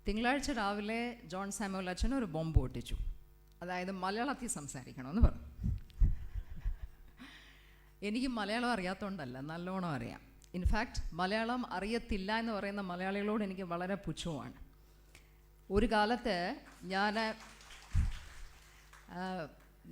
തിങ്കളാഴ്ച രാവിലെ John Samuel അച്ഛൻ ഒരു ബോംബ് പൊട്ടിച്ചു. അതായത് മലയാളത്തിൽ സംസാരിക്കണമെന്ന് പറഞ്ഞു. എനിക്ക് മലയാളം അറിയാത്തതുകൊണ്ടല്ല, നല്ലോണം അറിയാം. ഇൻഫാക്റ്റ് മലയാളം അറിയത്തില്ല എന്ന് പറയുന്ന മലയാളികളോട് എനിക്ക് വളരെ പുച്ഛമാണ്. ഒരു കാലത്ത് ഞാൻ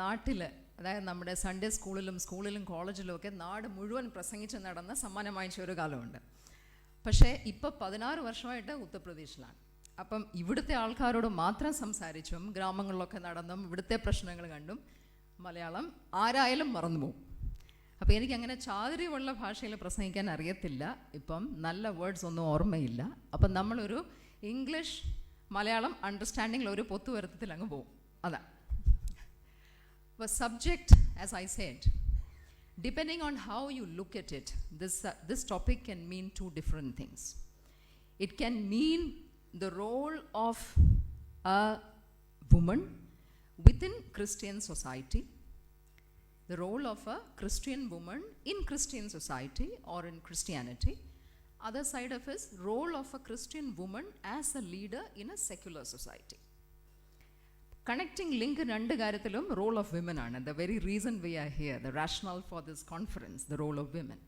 നാട്ടിൽ, അതായത് നമ്മുടെ സൺഡേ സ്കൂളിലും കോളേജിലും ഒക്കെ നാട് മുഴുവൻ പ്രസംഗിച്ച് നടന്ന് സമ്മാനം വാങ്ങിച്ച ഒരു കാലമുണ്ട്. പക്ഷേ ഇപ്പോൾ 16 വർഷമായിട്ട് ഉത്തർപ്രദേശിലാണ്. അപ്പം ഇവിടുത്തെ ആൾക്കാരോട് മാത്രം സംസാരിച്ചും ഗ്രാമങ്ങളിലൊക്കെ നടന്നും ഇവിടുത്തെ പ്രശ്നങ്ങൾ കണ്ടും മലയാളം ആരായാലും മറന്നു പോകും. അപ്പോൾ എനിക്കങ്ങനെ ചാതുര്യമുള്ള ഭാഷയിൽ പ്രസംഗിക്കാൻ അറിയത്തില്ല. ഇപ്പം നല്ല വേർഡ്സ് ഒന്നും ഓർമ്മയില്ല. അപ്പം നമ്മളൊരു ഇംഗ്ലീഷ് മലയാളം അണ്ടർസ്റ്റാൻഡിങ്ങിൽ ഒരു പൊത്തുവരുത്തത്തിൽ അങ്ങ് പോകും. അതാണ്. അപ്പോൾ subject, as I said, depending on how you look at it, this topic can mean two different things. It can mean the role of a woman within Christian society, the role of a Christian woman in Christian society or in Christianity. Other side of is role of a Christian woman as a leader in a secular society. Connecting link രണ്ട് കാര്യത്തിലും role of women ആണ്. The very reason we are here, the rationale for this conference, the role of women.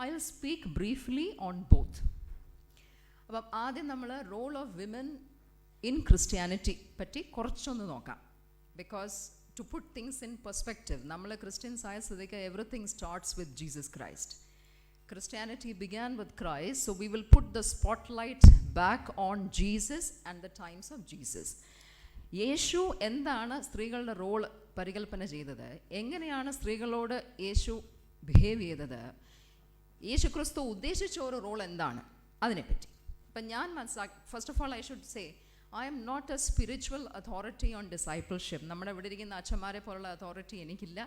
I will speak briefly on both. അപ്പം ആദ്യം നമ്മൾ role of women in Christianity പറ്റി കുറച്ചൊന്ന് നോക്കാം. Because to put things in perspective, നമ്മൾ Christians ആയ സ്ഥിതിക്ക് everything starts with Jesus Christ. Christianity began with Christ, so we will put the spotlight back on Jesus and the times of Jesus. യേശു എന്താണ് സ്ത്രീകളുടെ role പരികൽപ്പന ചെയ്തത്, എങ്ങനെയാണ് സ്ത്രീകളോട് യേശു behave ചെയ്തത്, യേശു ക്രിസ്തു ഉദ്ദേശിച്ച ഒരു റോൾ എന്താണ്, അതിനെപ്പറ്റി. അപ്പം ഞാൻ first of all I should say I'm not a spiritual authority on discipleship. നമ്മുടെ ഇവിടെ ഇരിക്കുന്ന അച്ഛന്മാരെ പോലുള്ള അതോറിറ്റി എനിക്കില്ല.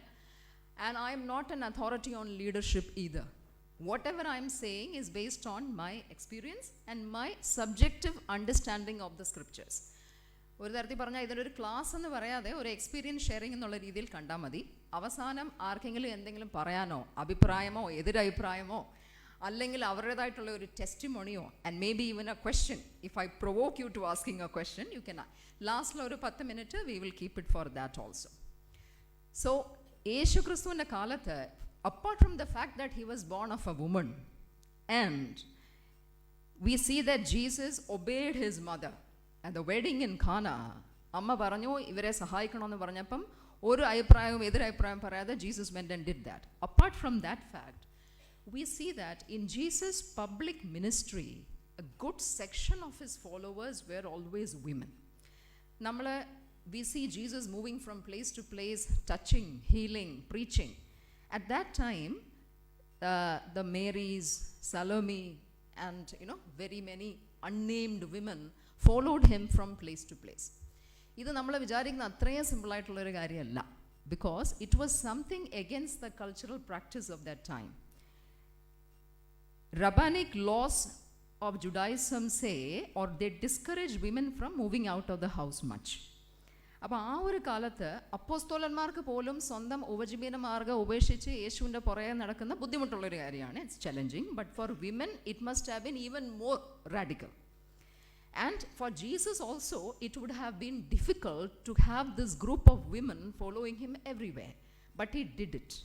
And I'm not an authority on leadership either. Whatever I am saying is based on my experience and my subjective understanding of the scriptures. ഒരു തരത്തിൽ പറഞ്ഞാൽ ഇതിലൊരു ക്ലാസ് എന്ന് പറയാതെ ഒരു എക്സ്പീരിയൻസ് ഷെയറിംഗ് എന്നുള്ള രീതിയിൽ കണ്ടാൽ മതി. അവസാനം ആർക്കെങ്കിലും എന്തെങ്കിലും പറയാനോ അഭിപ്രായമോ എതിരഭിപ്രായമോ അല്ലെങ്കിൽ അവരുടേതായിട്ടുള്ള ഒരു ടെസ്റ്റിമോണിയോ and maybe even a question, if I provoke you to asking a question, you can ലാസ്റ്റിൽ ഒരു 10 minute we will keep it for that also. So യേശു ക്രിസ്തുവിൻ്റെ കാലത്ത്, apart from the fact that he was born of a woman, and we see that Jesus obeyed his mother at the wedding in Cana. അമ്മ പറഞ്ഞു ഇവരെ സഹായിക്കണമെന്ന് പറഞ്ഞപ്പം ഒരു അഭിപ്രായവും എതിരഭിപ്രായം പറയാതെ Jesus went and did that. Apart from that fact, we see that in Jesus' public ministry, a good section of his followers were always women. We see Jesus moving from place to place, touching, healing, preaching. At that time, the Marys, Salome, and very many unnamed women followed him from place to place. ഇത് നമ്മൾ വിചാരിക്കുന്ന അത്രയും സിമ്പിളായിട്ടുള്ളൊരു കാര്യമല്ല. because it was something against the cultural practice of that time. Rabbinic laws of Judaism say, or they discourage women from moving out of the house much. അപ്പോൾ ആ ഒരു കാലത്ത് അപ്പോസ്തലന്മാർക്ക് പോലും സ്വന്തം ഉപജീവന മാർഗ്ഗം ഉപേക്ഷിച്ച് യേശുവിൻ്റെ പുറകെ നടക്കുന്ന ബുദ്ധിമുട്ടുള്ളൊരു കാര്യമാണ്. It's challenging. But for women it must have been even more radical. And for Jesus also it would have been difficult to have this group of women following him everywhere. But he did it.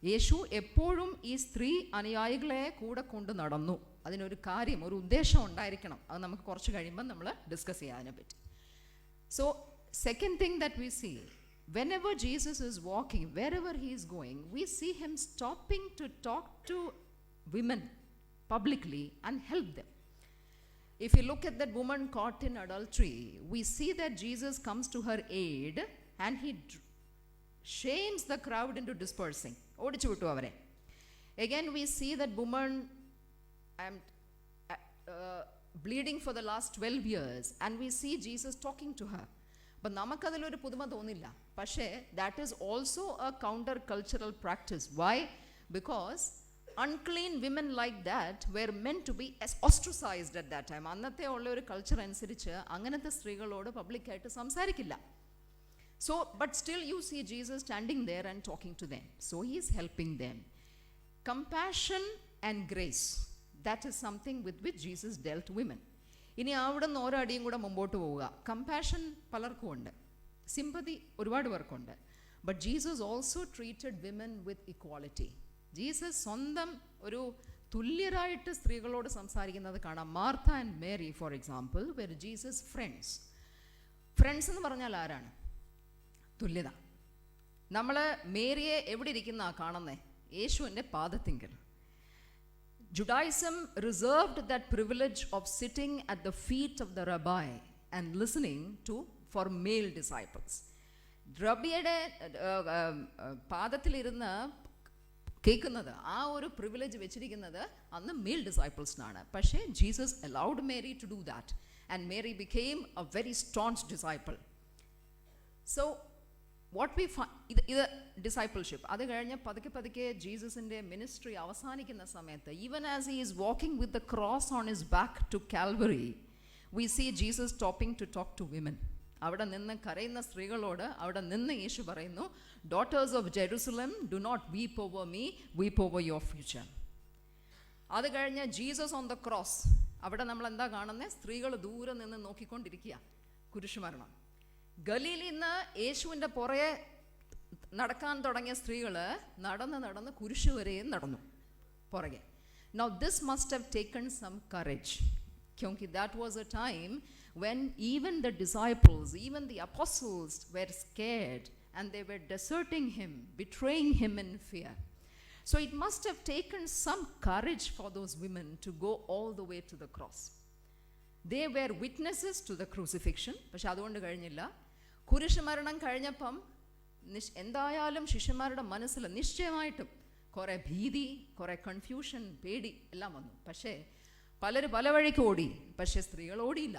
യേശു എപ്പോഴും ഈ സ്ത്രീ അനുയായികളെ കൂടെ കൊണ്ട് നടന്നു. അതിനൊരു കാര്യം, ഒരു ഉദ്ദേശം ഉണ്ടായിരിക്കണം. അത് നമുക്ക് കുറച്ച് കഴിയുമ്പോൾ നമ്മൾ ഡിസ്കസ് ചെയ്യാം അതിനെപ്പറ്റി. So second thing that we see, whenever Jesus is walking, wherever he is going, we see him stopping to talk to women publicly and help them. If you look at that woman caught in adultery, we see that Jesus comes to her aid and he shames the crowd into dispersing. Odichu vittu avare. Again we see that woman bleeding for the last 12 years and we see Jesus talking to her. But namakadilloru puduma thonilla. പക്ഷേ that is also a counter cultural practice. Why? Because unclean women like that were meant to be ostracized at that time. അന്നത്തെ ഉള്ള ഒരു culture അനുസരിച്ച് അങ്ങനത്തെ സ്ത്രീകളോട് പബ്ലിക്കായിട്ട് സംസാരിക്കില്ല. So but still you see Jesus standing there and talking to them. So he is helping them. Compassion and grace, that is something with which Jesus dealt women. ഇനി അവിടെ നിന്ന് ഓരോ അടിയും കൂടെ മുമ്പോട്ട് പോവുക. കമ്പാഷൻ പലർക്കും ഉണ്ട്, സിമ്പതി ഒരുപാട് പേർക്കുണ്ട്. But Jesus also treated women with equality. Jesus സ്വന്തം ഒരു തുല്യരായിട്ട് സ്ത്രീകളോട് സംസാരിക്കുന്നത് കാണാം. Martha and Mary for example were Jesus friends എന്ന് പറഞ്ഞാൽ ആരാണ്? തുല്യത. നമ്മൾ മേരിയെ എവിടെ ഇരിക്കുന്ന കാണുന്നേ? യേശുവിൻ്റെ പാദത്തിങ്കൽ. Judaism reserved that privilege of sitting at the feet of the rabbi and listening for male disciples. റബിയുടെ പാദത്തിലിരുന്ന് കേൾക്കുന്നത്, ആ ഒരു പ്രിവിലേജ് വെച്ചിരിക്കുന്നത് അന്ന് മെയിൽ ഡിസൈപ്പിൾസിനാണ്. പക്ഷേ Jesus allowed Mary to do that and Mary became a very staunch disciple. So what we find, ഇത് discipleship. അത് കഴിഞ്ഞ് പതുക്കെ പതുക്കെ ജീസസിൻ്റെ മിനിസ്ട്രി അവസാനിക്കുന്ന സമയത്ത്, even as he is walking with the cross on his back to Calvary, we see Jesus stopping to talk to women. അവിടെ നിന്ന് കരയുന്ന സ്ത്രീകളോട് അവിടെ നിന്ന് യേശു പറയുന്നു, daughters of Jerusalem, do not weep over me, weep over your future. അത് കഴിഞ്ഞ് ജീസസ് ഓൺ ദ ക്രോസ്, അവിടെ നമ്മൾ എന്താ കാണുന്നത്? സ്ത്രീകൾ ദൂരെ നിന്ന് നോക്കിക്കൊണ്ടിരിക്കുക, കുരിശുമരണം. ഗലീലിൽ നിന്ന് യേശുവിൻ്റെ പുറകെ നടക്കാൻ തുടങ്ങിയ സ്ത്രീകൾ നടന്ന് കുരിശു വരെയും നടന്നു പുറകെ. Now this must have taken some courage, because that was a time when even the disciples, even the apostles were scared and they were deserting him, betraying him in fear. So it must have taken some courage for those women to go all the way to the cross. They were witnesses to the crucifixion. പക്ഷെ അതുകൊണ്ട് കഴിഞ്ഞില്ല. കുരിശുമരണം കഴിഞ്ഞപ്പം എന്തായാലും ശിഷ്യന്മാരുടെ മനസ്സിൽ നിശ്ചയമായിട്ടും കുറേ ഭീതി, കുറേ കൺഫ്യൂഷൻ, പേടി എല്ലാം വന്നു. പക്ഷേ പലരും പല വഴിക്ക് ഓടി, പക്ഷേ സ്ത്രീകൾ ഓടിയില്ല.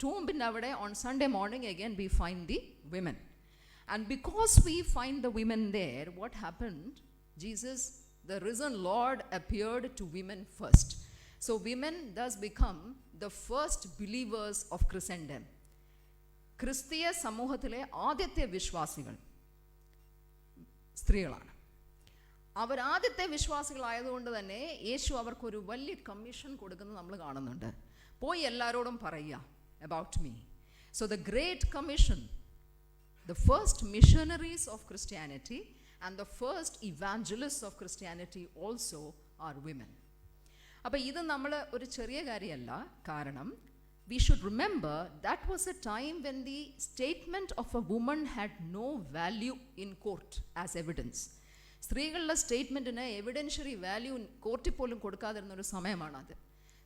ടൂമ്പിൻ്റെ അവിടെ on Sunday morning again we find the women. And because we find the women there, what happened? Jesus, the risen Lord, appeared to women first. So women thus become the first believers of Christendom. ക്രിസ്തീയ സമൂഹത്തിലെ ആദ്യത്തെ വിശ്വാസികൾ സ്ത്രീകളാണ്. അവർ ആദ്യത്തെ വിശ്വാസികളായതുകൊണ്ട് തന്നെ യേശു അവർക്കൊരു വലിയ commission കൊടുക്കുന്നത് നമ്മൾ കാണുന്നുണ്ട്. പോയി എല്ലാവരോടും പറയുക about me. So the great commission, the first missionaries of Christianity and the first evangelists of Christianity also are women. അപ്പോൾ ഇത് നമ്മൾ ഒരു ചെറിയ കാര്യമല്ല. കാരണം we should remember that was a time when the statement of a woman had no value in court as evidence. സ്ത്രീകളുടെ സ്റ്റേറ്റ്മെൻറ്റിന് evidentiary value കോർട്ടിൽ പോലും കൊടുക്കാതിരുന്നൊരു സമയമാണത്.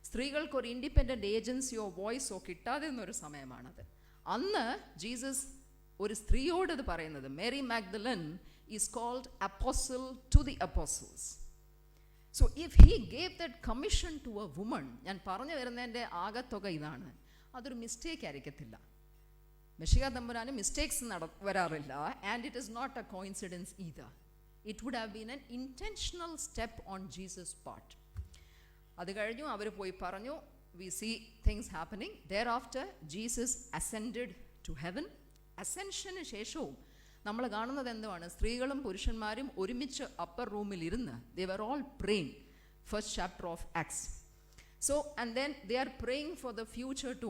സ്ത്രീകൾക്കൊരു ഇൻഡിപെൻഡൻ്റ് ഏജൻസിയോ വോയിസോ കിട്ടാതിരുന്നൊരു സമയമാണത്. അന്ന് ജീസസ് ഒരു സ്ത്രീയോട് ഇത് പറയുന്നത്, Mary Magdalene is called apostle to the apostles. So if he gave that commission to a woman, ഞാൻ പറഞ്ഞു വരുന്നതിൻ്റെ ആകത്തുക ഇതാണ്, അതൊരു മിസ്റ്റേക്ക് ആയിരിക്കത്തില്ല. മെഷിഹ തമ്പുരാന് മിസ്റ്റേക്സ് വരാറില്ല. And it is not a coincidence either. It would have been an intentional step on Jesus part. അത് കഴിഞ്ഞു, അവർ പോയി പറഞ്ഞു. We see things happening. There after Jesus ascended to heaven. അസെൻഷന് ശേഷവും നമ്മൾ കാണുന്നത് എന്തുവാണ്? സ്ത്രീകളും പുരുഷന്മാരും ഒരുമിച്ച് അപ്പർ റൂമിൽ ഇരുന്ന് they were all praying. First chapter of Acts. So and then they are praying for the future to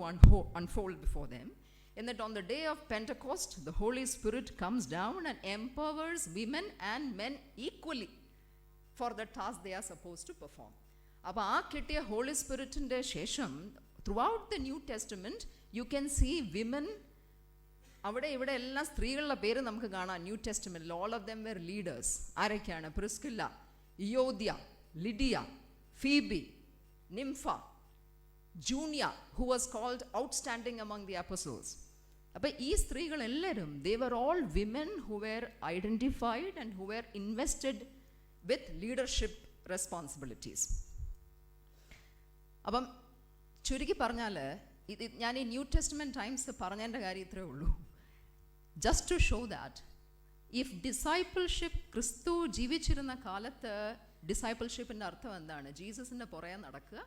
unfold before them. And that on the day of Pentecost, the Holy Spirit comes down and empowers women and men equally for the task they are supposed to perform. അപ്പോൾ ആ കിട്ടിയ holy സ്പിരിറ്റിൻ്റെ ശേഷം throughout the new testament you can see women. അവിടെ ഇവിടെ എല്ലാ സ്ത്രീകളുടെ പേര് നമുക്ക് കാണാം ന്യൂ ടെസ്റ്റമെൻറ്റിൽ. All of them were leaders. ആരൊക്കെയാണ്? Priscilla, Euodia, Lydia, Phoebe, Nympha, Junia, who was called outstanding among the apostles. അപ്പോൾ ഈ സ്ത്രീകളെല്ലാവരും they were all women who were identified and who were invested with leadership responsibilities. അപ്പം ചുരുക്കി പറഞ്ഞാൽ ഇത് ഞാൻ ഈ ന്യൂ ടെസ്റ്റമെൻറ്റ് ടൈംസ് പറഞ്ഞതിൻ്റെ കാര്യം ഇത്രയേ ഉള്ളൂ. Just to show that if discipleship, ക്രിസ്തു ജീവിച്ചിരുന്ന കാലത്ത് ഡിസൈപ്പിൾഷിപ്പിൻ്റെ അർത്ഥം എന്താണ്? ജീസസിൻ്റെ പുറകെ നടക്കുക,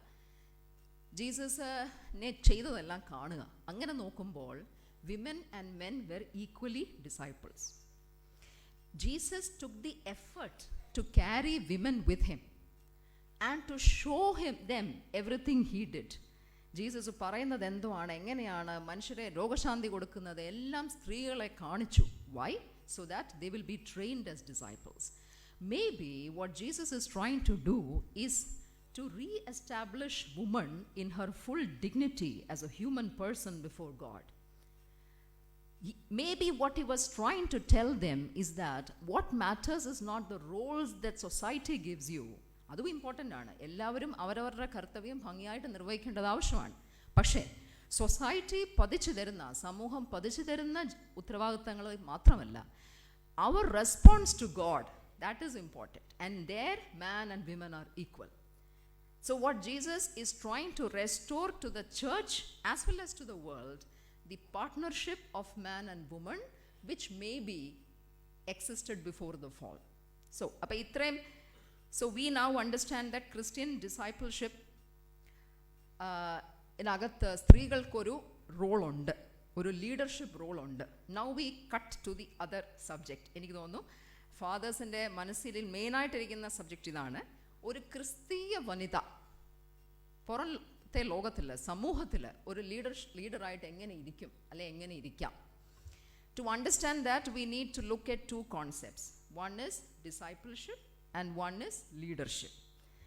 ജീസസിനെ ചെയ്തതെല്ലാം കാണുക. അങ്ങനെ നോക്കുമ്പോൾ women and men were equally disciples. Jesus took the effort to carry women with him and to show them everything he did. Jesus പറയുന്നത് എന്തുവാണ്, എങ്ങനെയാണ് മനുഷ്യരെ രോഗശാന്തി കൊടുക്കുന്നത്, എല്ലാം സ്ത്രീകളെ കാണിച്ചു. Why? So that they will be trained as disciples. Maybe what Jesus is trying to do is to re-establish woman in her full dignity as a human person before God. Maybe what he was trying to tell them is that what matters is not the roles that society gives you. അതും important ആണ്. എല്ലാവരും അവരവരുടെ കർത്തവ്യം ഭംഗിയായിട്ട് നിർവഹിക്കേണ്ടത് ആവശ്യമാണ്. പക്ഷേ society പതിച്ചു തരുന്ന, സമൂഹം പതിച്ചു തരുന്ന ഉത്തരവാദിത്തങ്ങൾ മാത്രമല്ല, our response to God, that is important. And there man and women are equal. So what Jesus is trying to restore to the church as well as to the world, the partnership of man and woman which maybe existed before the fall. So we now understand that Christian discipleship ഇതിനകത്ത് സ്ത്രീകൾക്കൊരു റോളുണ്ട്, ഒരു leadership റോളുണ്ട്. Now we cut to the other subject. എനിക്ക് തോന്നുന്നു ഫാദേഴ്സിൻ്റെ മനസ്സിൽ മെയിനായിട്ടിരിക്കുന്ന subject ഇതാണ്. ഒരു ക്രിസ്തീയ വനിത പുറത്തെ ലോകത്തിൽ, സമൂഹത്തിൽ ഒരു ലീഡറായിട്ട് എങ്ങനെ ഇരിക്കും, അല്ലെ എങ്ങനെ ഇരിക്കാം? To understand that we need to look at two concepts. One is discipleship and one is leadership.